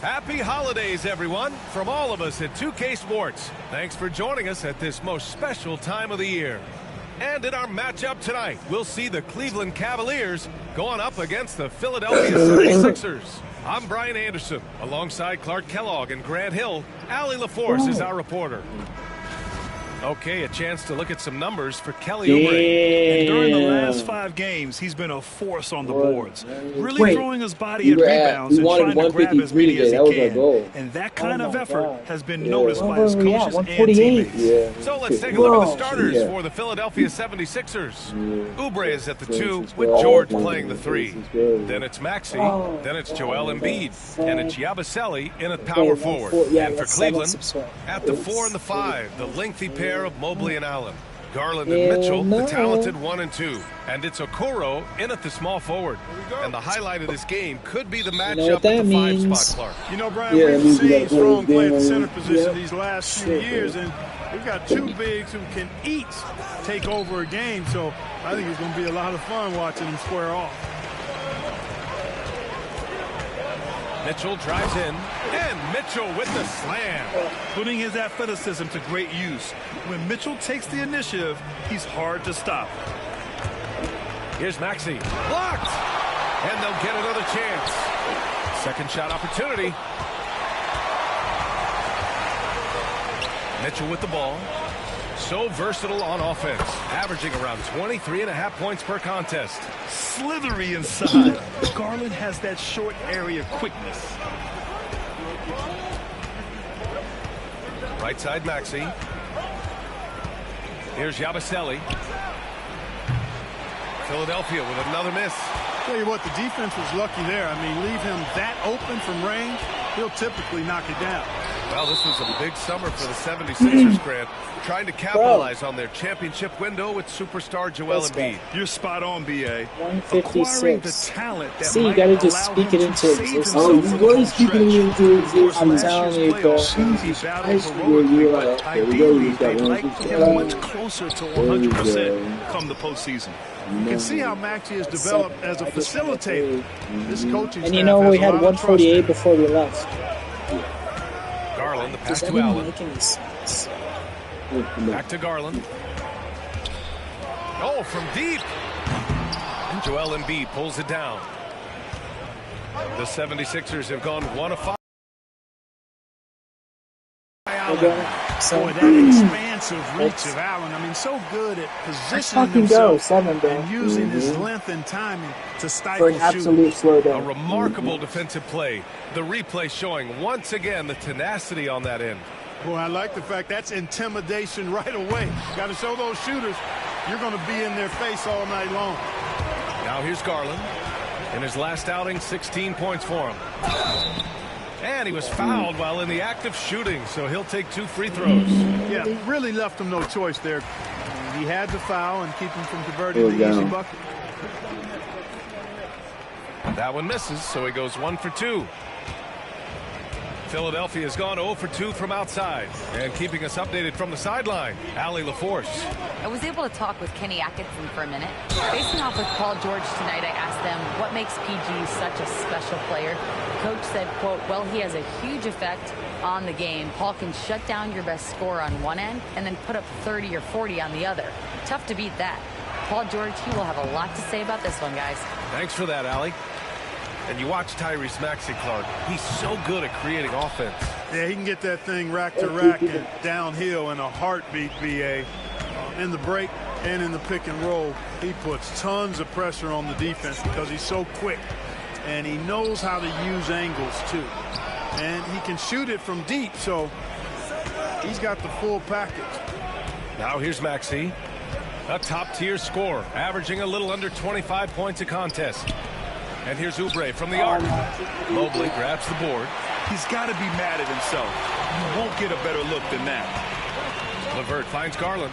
Happy holidays, everyone, from all of us at 2K Sports. Thanks for joining us at this most special time of the year. And in our matchup tonight, we'll see the Cleveland Cavaliers going up against the Philadelphia 76ers. I'm Brian Anderson, alongside Clark Kellogg and Grant Hill. Allie LaForce is our reporter. Okay, a chance to look at some numbers for Kelly Oubre. And during the last 5 games, he's been a force on the boards. Really throwing his body at rebounds and trying to grab as many as he can. And that kind of effort has been noticed by his coaches and teammates. So let's take a look at the starters for the Philadelphia 76ers. Oubre is at the 2 with George playing the 3. Then it's Maxey. Then it's Joel Embiid. And it's Yabusele in at power forward. And for Cleveland, at the 4 and the 5, the lengthy pair of Mobley and Allen. Garland and Mitchell, the talented 1 and 2. And it's Okoro in at the small forward. And the highlight of this game could be the matchup at the 5 spot, Clark. You know, Brian, we've seen strong play at the center position these last few years, and we've got 2 bigs who can each take over a game, so I think it's going to be a lot of fun watching them square off. Mitchell drives in, and Mitchell with the slam. Putting his athleticism to great use. When Mitchell takes the initiative, he's hard to stop. Here's Maxey. Blocked! And they'll get another chance. Second shot opportunity. Mitchell with the ball. So versatile on offense, averaging around 23.5 points per contest. Slithery inside. Garland has that short area quickness. Right side Maxey. Here's Yabusele. Philadelphia with another miss. Tell you what, the defense was lucky there. I mean, leave him that open from range, he'll typically knock it down. Well, this was a big summer for the 76ers, Grant, trying to capitalize on their championship window with superstar Joel Embiid. You're spot on, B.A. 156. The talent that See, you gotta just speak it into existence. Oh, you gotta speak it into existence. I'm telling you, bro. Ideally, they'd like to get much closer to 100% come the postseason. You can see how Maxey has developed as a facilitator. This coaching And you know, we had 148 before we left. Garland, the pass Does that to even Allen. make any sense? Back to Garland. Oh, from deep. And Joel Embiid pulls it down. The 76ers have gone 1 of 5. Boy, that expansive reach of Allen. I mean, so good at positioning himself and using his length and timing to stifle for an absolute slowdown. A remarkable defensive play. The replay showing once again the tenacity on that end. Boy, I like the fact that's intimidation right away. Got to show those shooters you're going to be in their face all night long. Now here's Garland. In his last outing, 16 points for him. And he was fouled while in the act of shooting, so he'll take 2 free throws. Yeah, really left him no choice there. He had to foul and keep him from converting the easy bucket. That one misses, so he goes 1 for 2. Philadelphia has gone 0 for 2 from outside. And keeping us updated from the sideline, Allie LaForce. I was able to talk with Kenny Atkinson for a minute. Facing off with Paul George tonight, I asked them what makes PG such a special player. The coach said, quote, well, he has a huge effect on the game. Paul can shut down your best scorer on one end and then put up 30 or 40 on the other. Tough to beat that. Paul George, he will have a lot to say about this one, guys. Thanks for that, Allie. And you watch Tyrese Maxey, Clark. He's so good at creating offense. Yeah, he can get that thing rack to rack and downhill in a heartbeat, BA. In the break and in the pick and roll, he puts tons of pressure on the defense because he's so quick. And he knows how to use angles, too. And he can shoot it from deep, so he's got the full package. Now here's Maxey, a top-tier scorer, averaging a little under 25 points a contest. And here's Oubre from the arc. Mobley grabs the board. He's got to be mad at himself. You won't get a better look than that. LeVert finds Garland.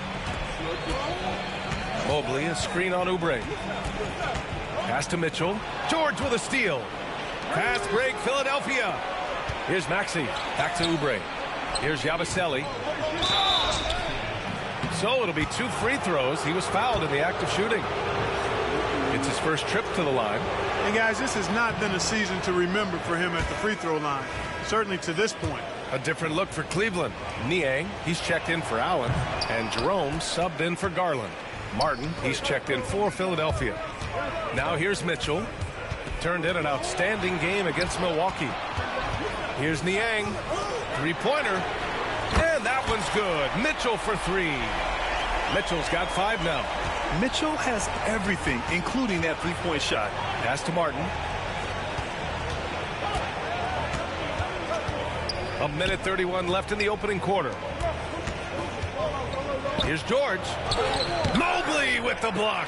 Mobley, a screen on Oubre. Pass to Mitchell. George with a steal. Pass break, Philadelphia. Here's Maxey. Back to Oubre. Here's Yabusele. So it'll be 2 free throws. He was fouled in the act of shooting. It's his first trip to the line. And guys, this has not been a season to remember for him at the free throw line. certainly to this point. A different look for Cleveland. Niang, he's checked in for Allen, and Jerome subbed in for Garland. Martin, he's checked in for Philadelphia. Now here's Mitchell. Turned in an outstanding game against Milwaukee. Here's Niang. Three-pointer. And that one's good. Mitchell for three. Mitchell's got 5 now. Mitchell has everything, including that three-point shot. Pass to Martin. A minute 31 left in the opening quarter. Here's George. Mobley with the block.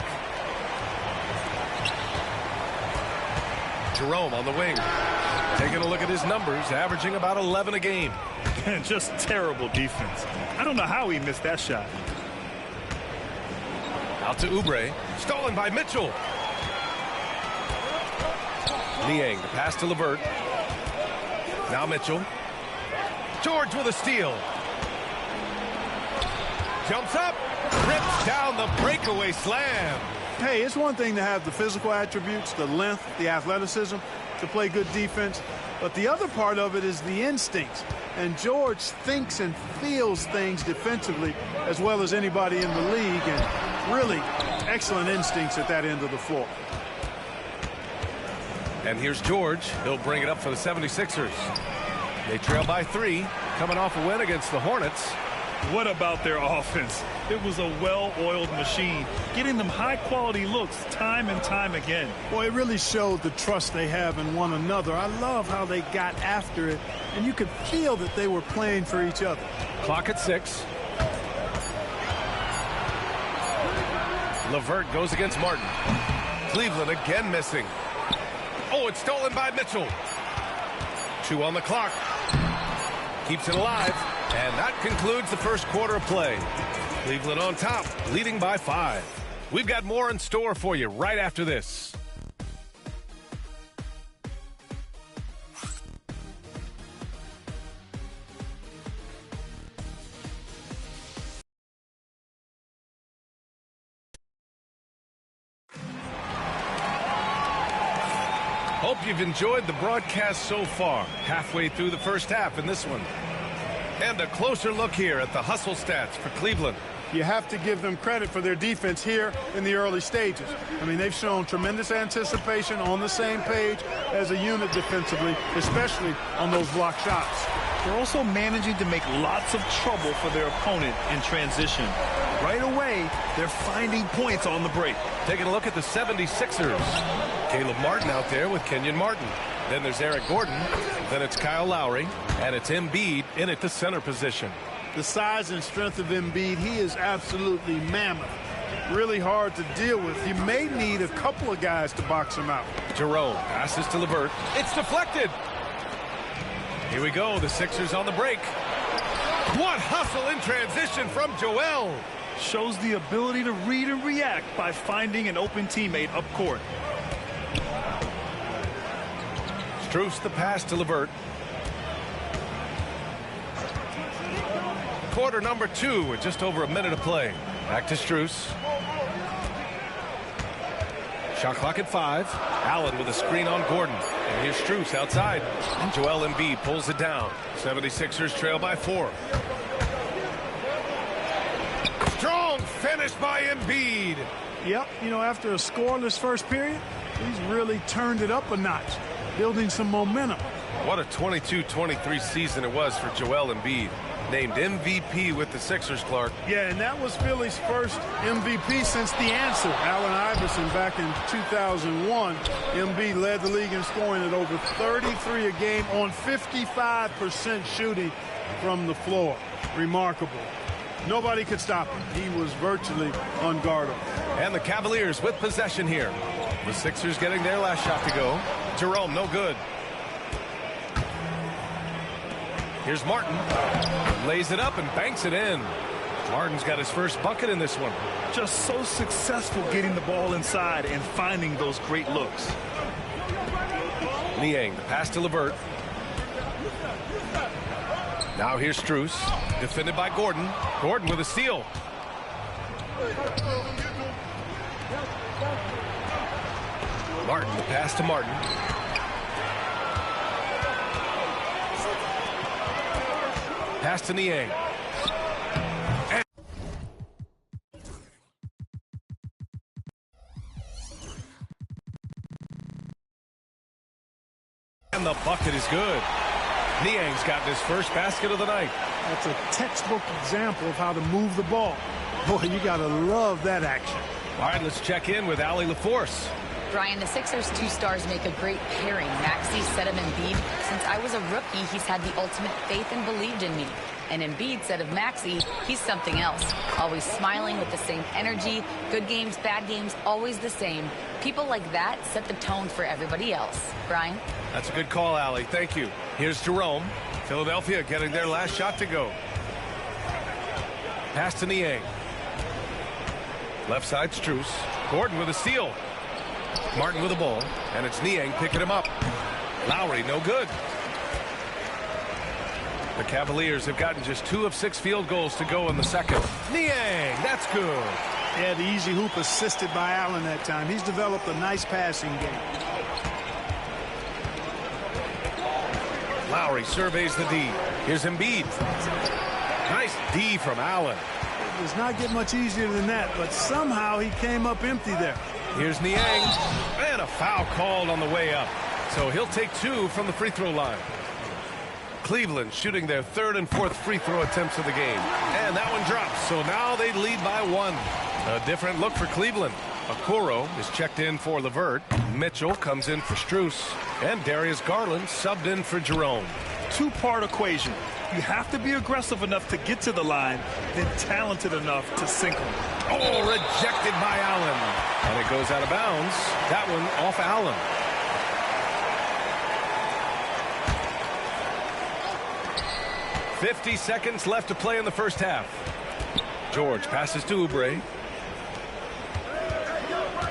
Jerome on the wing. Taking a look at his numbers, averaging about 11 a game. Just terrible defense. I don't know how he missed that shot. Out to Oubre. Stolen by Mitchell. Niang, the pass to LeVert. Now Mitchell. George with a steal. Jumps up. Rips down the breakaway slam. Hey, it's one thing to have the physical attributes, the length, the athleticism, to play good defense. But the other part of it is the instincts. And George thinks and feels things defensively as well as anybody in the league. And really excellent instincts at that end of the floor. And here's George. He'll bring it up for the 76ers. They trail by 3, coming off a win against the Hornets. What about their offense? It was a well-oiled machine, getting them high-quality looks time and time again. Boy, it really showed the trust they have in one another. I love how they got after it, and you could feel that they were playing for each other. Clock at 6. LeVert goes against Martin. Cleveland again missing. Oh, it's stolen by Mitchell. 2 on the clock. Keeps it alive. And that concludes the first quarter of play. Cleveland on top, leading by 5. We've got more in store for you right after this. Hope you've enjoyed the broadcast so far. Halfway through the first half in this one. And a closer look here at the hustle stats for Cleveland. You have to give them credit for their defense here in the early stages. I mean, they've shown tremendous anticipation, on the same page as a unit defensively, especially on those block shots. They're also managing to make lots of trouble for their opponent in transition. Right away, they're finding points on the break. Taking a look at the 76ers. Caleb Martin out there with Kenyon Martin. Then there's Eric Gordon. Then it's Kyle Lowry. And it's Embiid in at the center position. The size and strength of Embiid, he is absolutely mammoth. Really hard to deal with. You may need a couple of guys to box him out. Jerome passes to LeVert. It's deflected. Here we go. The Sixers on the break. What hustle in transition from Joel. Shows the ability to read and react by finding an open teammate up court. Strus the pass to LeVert. Quarter number 2 with just over a minute of play. Back to Strus. Shot clock at 5. Allen with a screen on Gordon. And here's Strus outside. And Joel Embiid pulls it down. 76ers trail by 4. Strong finish by Embiid. Yep, you know, after a scoreless first period, he's really turned it up a notch, building some momentum. What a 22-23 season it was for Joel Embiid. Named MVP with the Sixers, Clark. Yeah, and that was Philly's first MVP since the answer. Allen Iverson back in 2001. Embiid led the league in scoring at over 33 a game on 55% shooting from the floor. Remarkable. Nobody could stop him. He was virtually unguardable. And the Cavaliers with possession here. The Sixers getting their last shot to go. Jerome, no good. Here's Martin. Lays it up and banks it in. Martin's got his first bucket in this one. Just so successful getting the ball inside and finding those great looks. Niang, the pass to LeVert. Now here's Strus. Defended by Gordon. Gordon with a steal. Martin, the pass to Martin. Pass to Niang. And the bucket is good. Niang's gotten his first basket of the night. That's a textbook example of how to move the ball. Boy, you got to love that action. All right, let's check in with Allie LaForce. Brian, the Sixers' two stars make a great pairing. Maxey said of Embiid, since I was a rookie, he's had the ultimate faith and believed in me. And Embiid said of Maxey, he's something else. Always smiling with the same energy. Good games, bad games, always the same. People like that set the tone for everybody else. Brian? That's a good call, Allie. Thank you. Here's Jerome. Philadelphia getting their last shot to go. Pass to Niang. Left side, Strus. Gordon with a steal. Martin with the ball, and it's Niang picking him up. Lowry, no good. The Cavaliers have gotten just 2 of 6 field goals to go in the second. Niang, that's good. Yeah, the easy hoop assisted by Allen that time. He's developed a nice passing game. Lowry surveys the D. Here's Embiid. Nice D from Allen. It does not get much easier than that, but somehow he came up empty there. Here's Niang, and a foul called on the way up. So he'll take 2 from the free throw line. Cleveland shooting their 3rd and 4th free throw attempts of the game. And that one drops, so now they lead by 1. A different look for Cleveland. Okoro is checked in for LeVert. Mitchell comes in for Strus. And Darius Garland subbed in for Jerome. Two-part equation. You have to be aggressive enough to get to the line, then talented enough to sink them. Oh, rejected by Allen. And it goes out of bounds. That one off Allen. .50 seconds left to play in the first half. George passes to Oubre.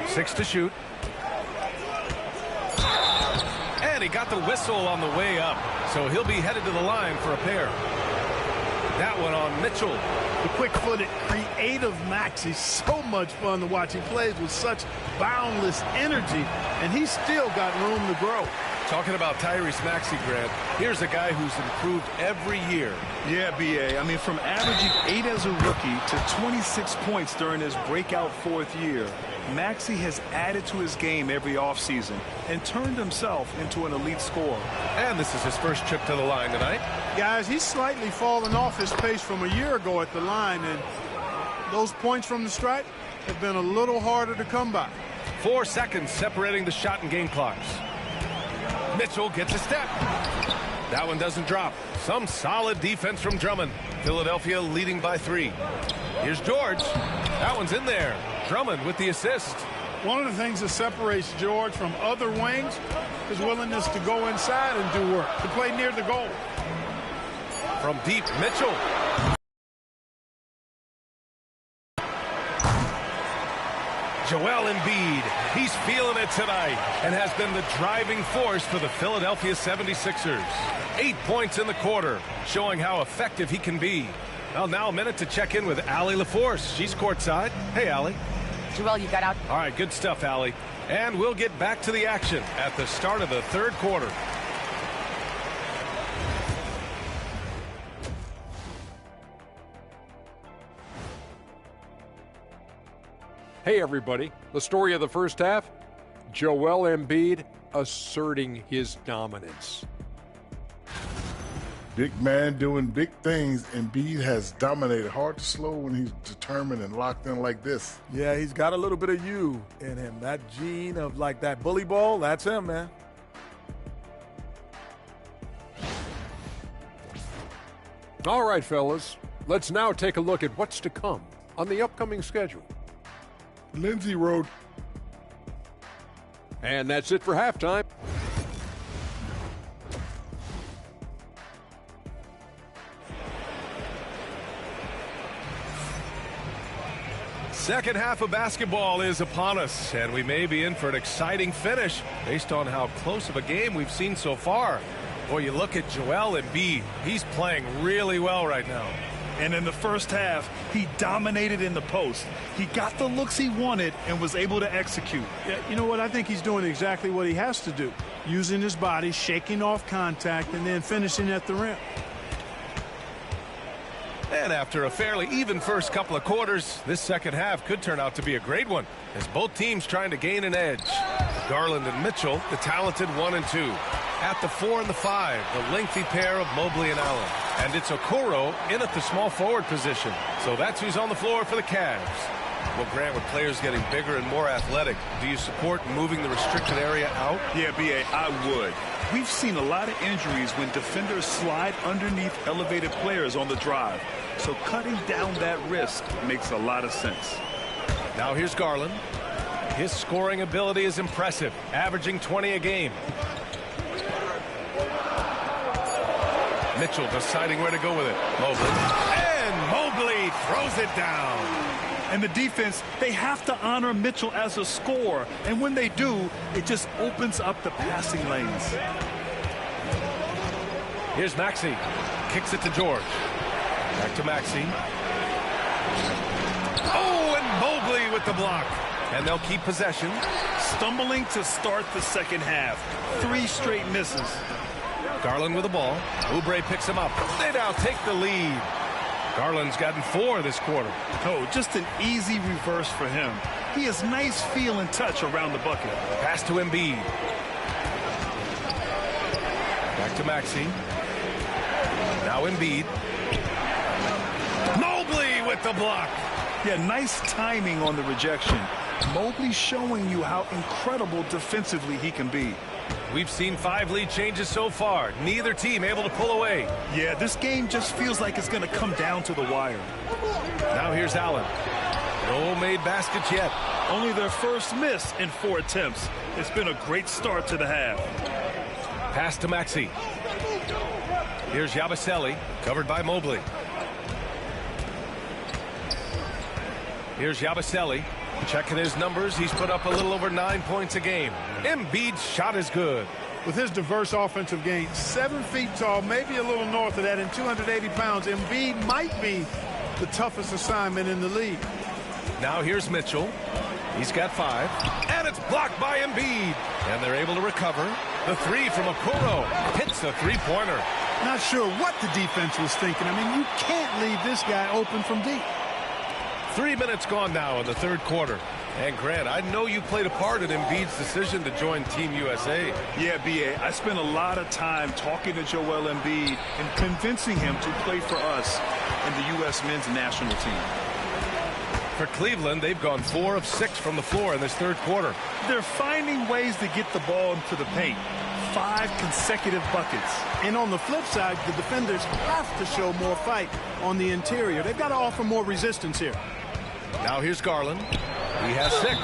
6 to shoot. And he got the whistle on the way up. So he'll be headed to the line for a pair. That one on Mitchell. The quick-footed, creative Maxey, so much fun to watch. He plays with such boundless energy, and he's still got room to grow. Talking about Tyrese Maxey, Grant, here's a guy who's improved every year. Yeah, B.A. I mean, from averaging 8 as a rookie to 26 points during his breakout 4th year, Maxey has added to his game every offseason and turned himself into an elite scorer. And this is his first trip to the line tonight. Guys, he's slightly fallen off his pace from a year ago at the line, and those points from the stripe have been a little harder to come by. 4 seconds separating the shot and game clocks. Mitchell gets a step. That one doesn't drop. Some solid defense from Drummond. Philadelphia leading by 3. Here's George. That one's in there. Drummond with the assist. One of the things that separates George from other wings is willingness to go inside and do work, to play near the goal. From deep, Mitchell. Joel Embiid, he's feeling it tonight and has been the driving force for the Philadelphia 76ers. 8 points in the quarter, showing how effective he can be. Well, now a minute to check in with Allie LaForce. She's courtside. Hey, Allie. Joel, you got out. All right, good stuff, Allie. And we'll get back to the action at the start of the 3rd quarter. Hey everybody, the story of the first half, Joel Embiid asserting his dominance. Big man doing big things. Embiid has dominated. Hard to slow when he's determined and locked in like this. Yeah, he's got a little bit of you in him. That gene of like that bully ball, that's him, man. All right, fellas, let's now take a look at what's to come on the upcoming schedule. Lindsey Road. And that's it for halftime. Second half of basketball is upon us, and we may be in for an exciting finish based on how close of a game we've seen so far. Boy, you look at Joel Embiid. He's playing really well right now. And in the first half, he dominated in the post. He got the looks he wanted and was able to execute. Yeah, you know what? I think he's doing exactly what he has to do. Using his body, shaking off contact, and then finishing at the rim. And after a fairly even first couple of quarters, this second half could turn out to be a great one, as both teams trying to gain an edge. Garland and Mitchell, the talented 1 and 2. At the 4 and the 5, the lengthy pair of Mobley and Allen. And it's Okoro in at the small forward position. So that's who's on the floor for the Cavs. Well, Grant, with players getting bigger and more athletic, do you support moving the restricted area out? Yeah, B.A., I would. We've seen a lot of injuries when defenders slide underneath elevated players on the drive. So cutting down that risk makes a lot of sense. Now here's Garland. His scoring ability is impressive, averaging 20 a game. Mitchell deciding where to go with it. Mobley. And Mobley throws it down. And the defense, they have to honor Mitchell as a scorer. And when they do, it just opens up the passing lanes. Here's Maxey. Kicks it to George. Back to Maxey. Oh, and Mobley with the block. And they'll keep possession. Stumbling to start the second half. 3 straight misses. Garland with the ball. Oubre picks him up. They now take the lead. Garland's gotten 4 this quarter. Oh, just an easy reverse for him. He has nice feel and touch around the bucket. Pass to Embiid. Back to Maxey. Now Embiid. Mobley with the block. Yeah, nice timing on the rejection. Mobley showing you how incredible defensively he can be. We've seen 5 lead changes so far. Neither team able to pull away. Yeah, this game just feels like it's going to come down to the wire. Now here's Allen. No made baskets yet. Only their first miss in 4 attempts. It's been a great start to the half. Pass to Maxey. Here's Yabusele, covered by Mobley. Here's Yabusele. Checking his numbers, he's put up a little over 9 points a game. Embiid's shot is good. With his diverse offensive game, 7 feet tall, maybe a little north of that, and 280 pounds, Embiid might be the toughest assignment in the league. Now here's Mitchell. He's got 5, and it's blocked by Embiid. And they're able to recover. The 3 from Okoro hits a 3-pointer. Not sure what the defense was thinking. I mean, you can't leave this guy open from deep. 3 minutes gone now in the third quarter. And Grant, I know you played a part in Embiid's decision to join Team USA. Yeah, B.A., I spent a lot of time talking to Joel Embiid and convincing him to play for us in the U.S. men's national team. For Cleveland, they've gone 4 of 6 from the floor in this third quarter. They're finding ways to get the ball into the paint. 5 consecutive buckets. And on the flip side, the defenders have to show more fight on the interior. They've got to offer more resistance here. Now here's Garland. He has 6.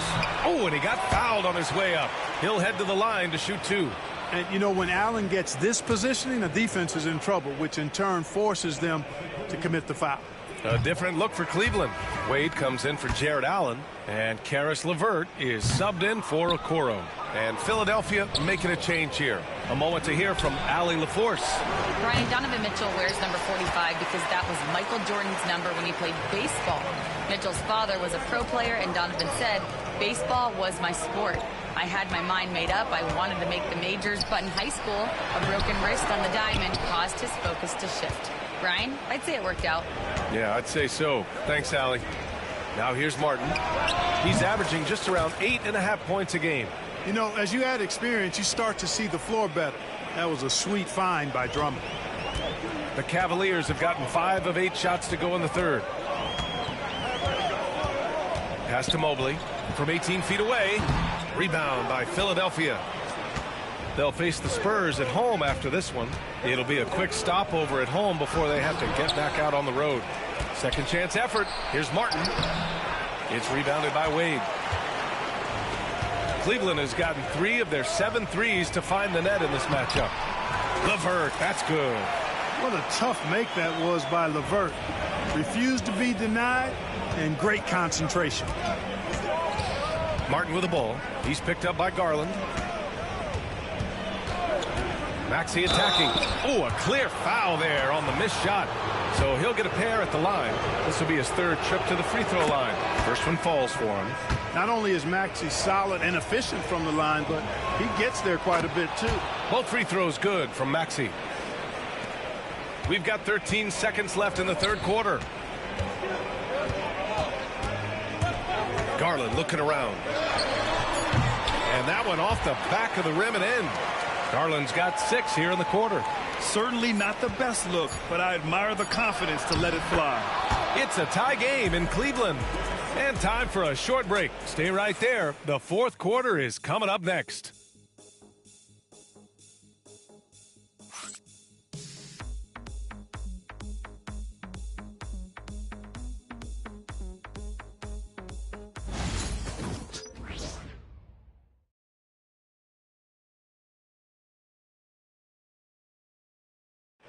Oh, and he got fouled on his way up. He'll head to the line to shoot 2. And, you know, when Allen gets this positioning, the defense is in trouble, which in turn forces them to commit the foul. A different look for Cleveland. Wade comes in for Jared Allen, and Karis LeVert is subbed in for Okoro. And Philadelphia making a change here. A moment to hear from Allie LaForce. Brian, Donovan Mitchell wears number 45 because that was Michael Jordan's number when he played baseball. Mitchell's father was a pro player, and Donovan said, "Baseball was my sport. I had my mind made up. I wanted to make the majors, but in high school, a broken wrist on the diamond caused his focus to shift." Brian, I'd say it worked out. Yeah, I'd say so. Thanks, Allie. Now here's Martin. He's averaging just around 8.5 points a game. You know, as you add experience, you start to see the floor better. That was a sweet find by Drummond. The Cavaliers have gotten 5 of 8 shots to go in the third. Pass to Mobley from 18 feet away. Rebound by Philadelphia. They'll face the Spurs at home after this one. It'll be a quick stopover at home before they have to get back out on the road. Second chance effort. Here's Martin. It's rebounded by Wade. Cleveland has gotten 3 of their 7 threes to find the net in this matchup. LeVert, that's good. What a tough make that was by LeVert. Refused to be denied, and great concentration. Martin with the ball. He's picked up by Garland. Maxey attacking. Oh, a clear foul there on the missed shot. So he'll get a pair at the line. This will be his 3rd trip to the free throw line. First one falls for him. Not only is Maxey solid and efficient from the line, but he gets there quite a bit too. Both free throws good from Maxey. We've got 13 seconds left in the third quarter. Garland looking around. And that one off the back of the rim and in. Garland's got 6 here in the quarter. Certainly not the best look, but I admire the confidence to let it fly. It's a tie game in Cleveland. And time for a short break. Stay right there. The fourth quarter is coming up next.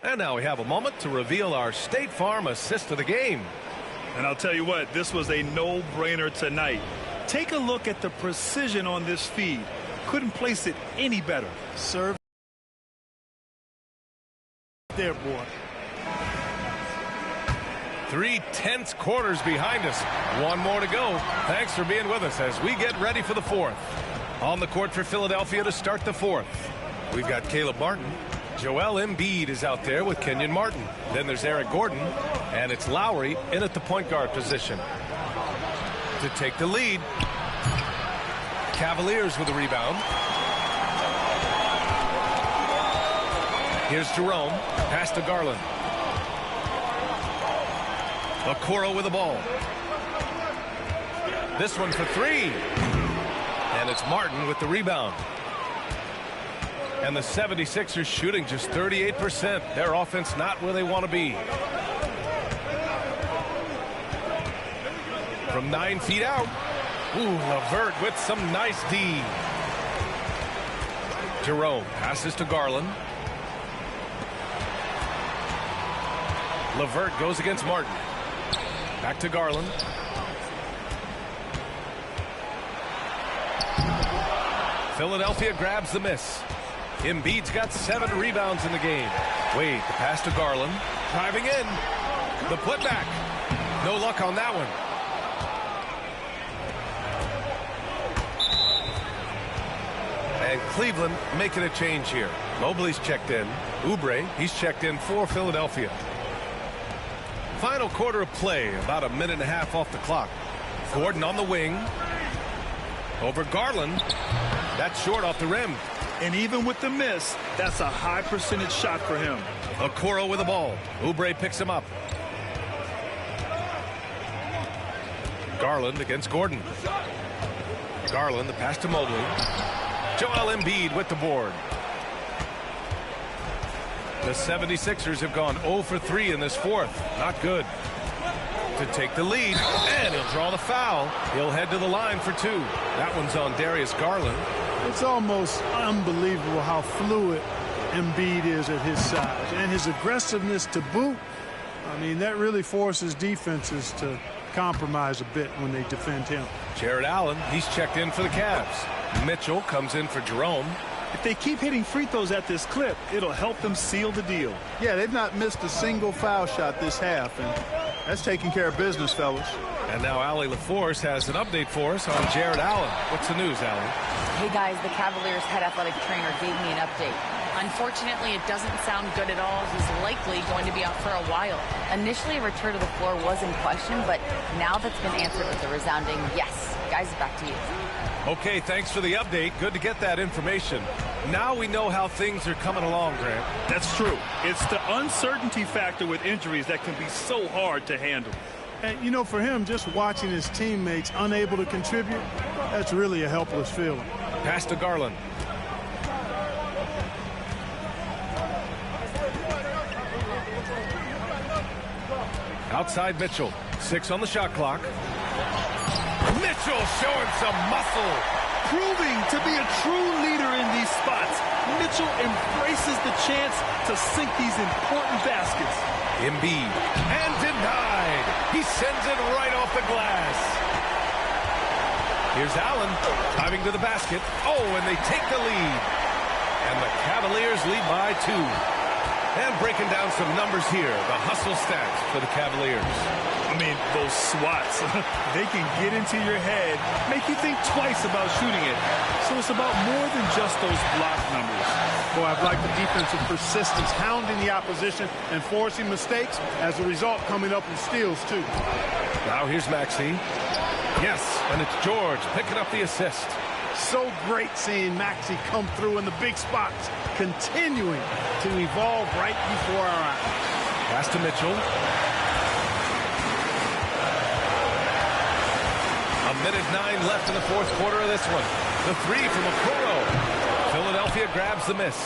And now we have a moment to reveal our State Farm assist of the game. And I'll tell you what, this was a no-brainer tonight. Take a look at the precision on this feed. Couldn't place it any better. Serve there, boy. 3 tense quarters behind us. One more to go. Thanks for being with us as we get ready for the fourth. On the court for Philadelphia to start the fourth. We've got Caleb Martin. Joel Embiid is out there with Kenyon Martin. Then there's Eric Gordon, and it's Lowry in at the point guard position. To take the lead, Cavaliers with a rebound. Here's Jerome, pass to Garland. Okoro with the ball. This one for 3. And it's Martin with the rebound. And the 76ers shooting just 38%. Their offense not where they want to be. From 9 feet out. Ooh, LeVert with some nice D. Jerome passes to Garland. LeVert goes against Martin. Back to Garland. Philadelphia grabs the miss. Embiid's got 7 rebounds in the game. Wade, the pass to Garland. Driving in. The putback. No luck on that one. And Cleveland making a change here. Mobley's checked in. Oubre, he's checked in for Philadelphia. Final quarter of play, about a minute and a half off the clock. Gordon on the wing. Over Garland. That's short off the rim. And even with the miss, that's a high percentage shot for him. Okoro with the ball. Oubre picks him up. Garland against Gordon. Garland, the pass to Mobley. Joel Embiid with the board. The 76ers have gone 0 for 3 in this fourth. Not good. To take the lead, and he'll draw the foul. He'll head to the line for 2. That one's on Darius Garland. It's almost unbelievable how fluid Embiid is at his size. And his aggressiveness to boot, I mean, that really forces defenses to compromise a bit when they defend him. Jared Allen, he's checked in for the Cavs. Mitchell comes in for Jerome. If they keep hitting free throws at this clip, it'll help them seal the deal. Yeah, they've not missed a single foul shot this half, and that's taking care of business, fellas. And now Allie LaForce has an update for us on Jared Allen. What's the news, Allie? Hey guys, the Cavaliers head athletic trainer gave me an update. Unfortunately, it doesn't sound good at all. He's likely going to be out for a while. Initially, a return to the floor was in question, but now that's been answered with a resounding yes. Guys, back to you. Okay, thanks for the update. Good to get that information. Now we know how things are coming along, Grant. That's true. It's the uncertainty factor with injuries that can be so hard to handle. And, you know, for him, just watching his teammates unable to contribute, that's really a helpless feeling. Pass to Garland. Outside Mitchell. 6 on the shot clock. Mitchell showing some muscle. Proving to be a true leader in these spots. Mitchell embraces the chance to sink these important baskets. Embiid. And denied. He sends it right off the glass. Here's Allen driving to the basket. Oh, and they take the lead. And the Cavaliers lead by 2. And breaking down some numbers here, the hustle stats for the Cavaliers. I mean, those swats, they can get into your head, make you think twice about shooting it. So it's about more than just those block numbers. Boy, I've liked the defensive persistence, hounding the opposition and forcing mistakes. As a result, coming up with steals, too. Now here's Maxey. Yes, and it's George picking up the assist. So great seeing Maxey come through in the big spots, continuing to evolve right before our eyes. Pass to Mitchell. A minute 9 left in the fourth quarter of this one. The three from Okoro. Philadelphia grabs the miss.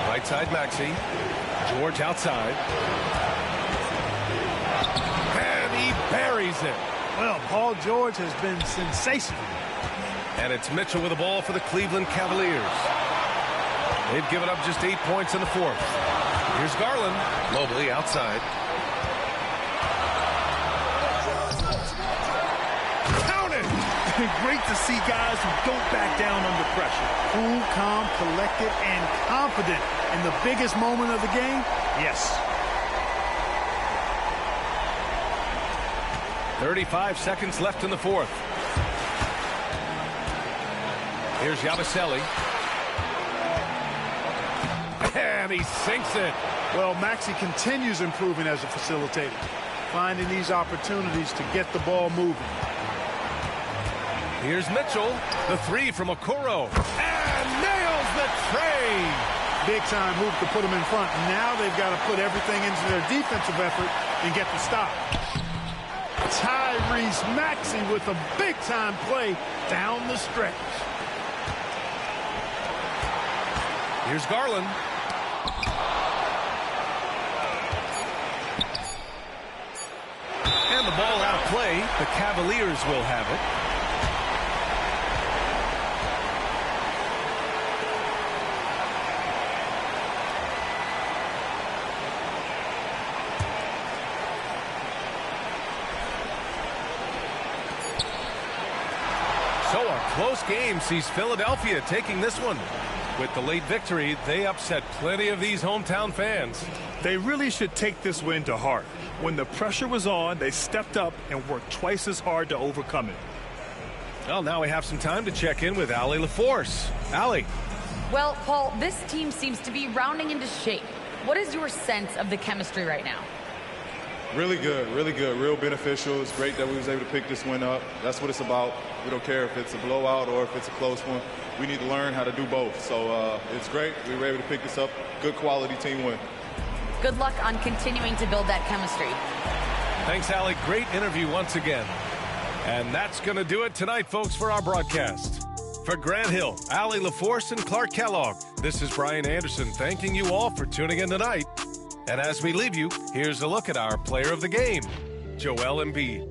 Right side Maxey. George outside. And he buries it. Well, Paul George has been sensational. And it's Mitchell with the ball for the Cleveland Cavaliers. They've given up just 8 points in the fourth. Here's Garland. Mobley outside. Counted! Great to see guys who don't back down under pressure. Cool, calm, collected, and confident in the biggest moment of the game. Yes. 35 seconds left in the fourth. Here's Yabusele. And he sinks it. Well, Maxey continues improving as a facilitator, finding these opportunities to get the ball moving. Here's Mitchell. The three from Okoro. And nails the tray. Big-time move to put them in front. Now they've got to put everything into their defensive effort and get the stop. Tyrese Maxey with a big-time play down the stretch. Here's Garland. And the ball out of play. The Cavaliers will have it. So a close game sees Philadelphia taking this one. With the late victory, they upset plenty of these hometown fans. They really should take this win to heart. When the pressure was on, they stepped up and worked twice as hard to overcome it. Well, now we have some time to check in with Allie LaForce. Allie. Well, Paul, this team seems to be rounding into shape. What is your sense of the chemistry right now? Really good, real beneficial. It's great that we was able to pick this one up. That's what it's about. We don't care if it's a blowout or if it's a close one. We need to learn how to do both. So it's great. We were able to pick this up. Good quality team win. Good luck on continuing to build that chemistry. Thanks, Allie. Great interview once again. And that's going to do it tonight, folks, for our broadcast. For Grant Hill, Allie LaForce, and Clark Kellogg, this is Brian Anderson thanking you all for tuning in tonight. And as we leave you, here's a look at our player of the game, Joel Embiid.